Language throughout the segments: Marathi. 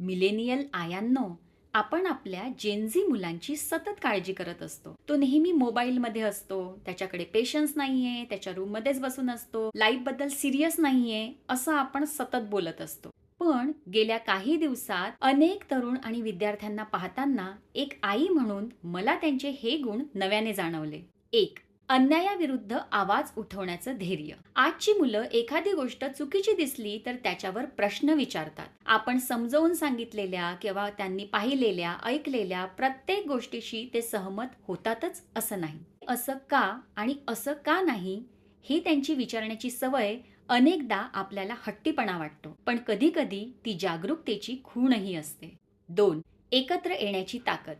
मिलेनियल आयांनो, आपण आपल्या जेनझी मुलांची सतत काळजी करत असतो. तो नेहमी मोबाईलमध्ये असतो, त्याच्याकडे पेशन्स नाहीये, त्याच्या रूममध्येच बसून असतो, लाईफबद्दल सिरियस नाहीये, असं आपण सतत बोलत असतो. पण गेल्या काही दिवसात अनेक तरुण आणि विद्यार्थ्यांना पाहताना एक आई म्हणून मला त्यांचे हे गुण नव्याने जाणवले. 1. अन्यायाविरुद्ध आवाज उठवण्याचं धैर्य. आजची मुलं एखादी गोष्ट चुकीची दिसली तर त्याच्यावर प्रश्न विचारतात. आपण समजावून सांगितलेल्या किंवा त्यांनी पाहिलेल्या, ऐकलेल्या प्रत्येक गोष्टीशी ते सहमत होतातच असं नाही. असं का आणि असं का नाही हे त्यांची विचारण्याची सवय अनेकदा आपल्याला हट्टीपणा वाटतो, पण कधी-कधी ती जागरूकतेची खूणही असते. 2. एकत्र येण्याची ताकद.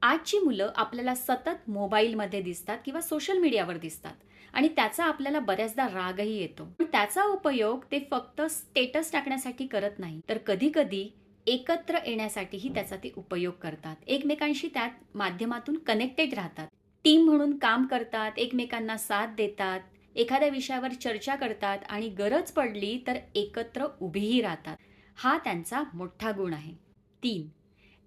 आजची मुलं आपल्याला सतत मोबाईलमध्ये दिसतात किंवा सोशल मीडियावर दिसतात आणि त्याचा आपल्याला बऱ्याचदा रागही येतो. पण त्याचा उपयोग ते फक्त स्टेटस टाकण्यासाठी करत नाही, तर कधी-कधी एकत्र येण्यासाठीही त्याचा ते उपयोग करतात. एकमेकांशी त्या माध्यमातून कनेक्टेड राहतात. टीम म्हणून काम करतात, एकमेकांना साथ देतात, एखाद्या विषयावर चर्चा करतात आणि गरज पडली तर एकत्र उभीही राहतात. हा त्यांचा मोठा गुण आहे. 3.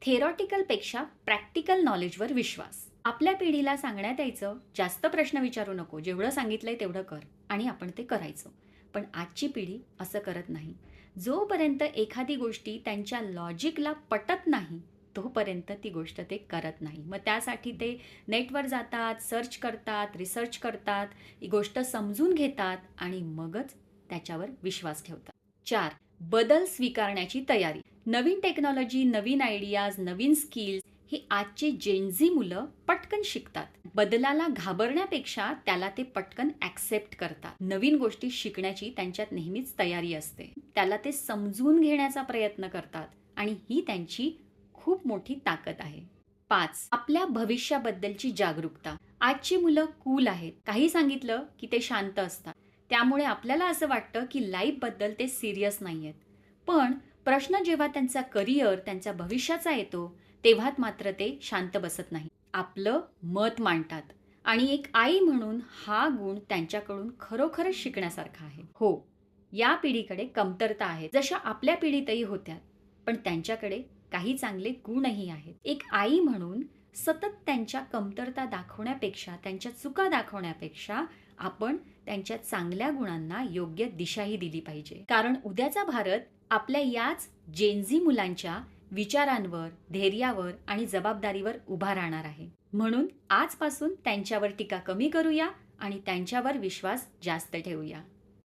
थेरॉटिकलपेक्षा प्रॅक्टिकल नॉलेजवर विश्वास. आपल्या पिढीला सांगण्यात यायचं, जास्त प्रश्न विचारू नको, जेवढं सांगितलंय तेवढं कर, आणि आपण ते करायचं. पण आजची पिढी असं करत नाही. जोपर्यंत एखादी गोष्टी त्यांच्या लॉजिकला पटत नाही, तोपर्यंत ती गोष्ट ते करत नाही. मग त्यासाठी ते नेटवर जातात, सर्च करतात, रिसर्च करतात, ही गोष्ट समजून घेतात आणि मगच त्याच्यावर विश्वास ठेवतात. 4. बदल स्वीकारण्याची तयारी. नवीन टेक्नॉलॉजी, नवीन आयडियाज, नवीन स्किल्स ही आजची जेनझी मुलं पटकन शिकतात. बदलाला घाबरण्यापेक्षा त्याला ते पटकन ॲक्सेप्ट करतात. नवीन गोष्टी शिकण्याची त्यांच्यात नेहमीच तयारी असते. त्याला ते समजून घेण्याचा प्रयत्न करतात आणि ही त्यांची खूप मोठी ताकद आहे. 5. आपल्या भविष्याबद्दलची जागरूकता. आजची मुलं कूल आहेत. काही सांगितलं की ते शांत असतात. त्यामुळे आपल्याला असं वाटतं की लाईफबद्दल ते सिरियस नाहीयेत. पण प्रश्न जेव्हा त्यांचा करिअर, त्यांच्या भविष्याचा येतो, तेव्हा मात्र ते शांत बसत नाही. आपलं मत मांडतात आणि एक आई म्हणून हा गुण त्यांच्याकडून खरोखरच शिकण्यासारखा आहे. हो, या पिढीकडे कमतरता आहेत, जशा आपल्या पिढीतही होत्या, पण त्यांच्याकडे काही चांगले गुणही आहेत. एक आई म्हणून सतत त्यांच्या कमतरता दाखवण्यापेक्षा, त्यांच्या चुका दाखवण्यापेक्षा आपण त्यांच्या चांगल्या गुणांना योग्य दिशाही दिली पाहिजे. कारण उद्याचा भारत आपल्या याच जेनझी मुलांच्या विचारांवर, धैर्यावर आणि जबाबदारीवर उभा राहणार आहे. म्हणून आजपासून त्यांच्यावर टीका कमी करूया आणि त्यांच्यावर विश्वास जास्त ठेवूया.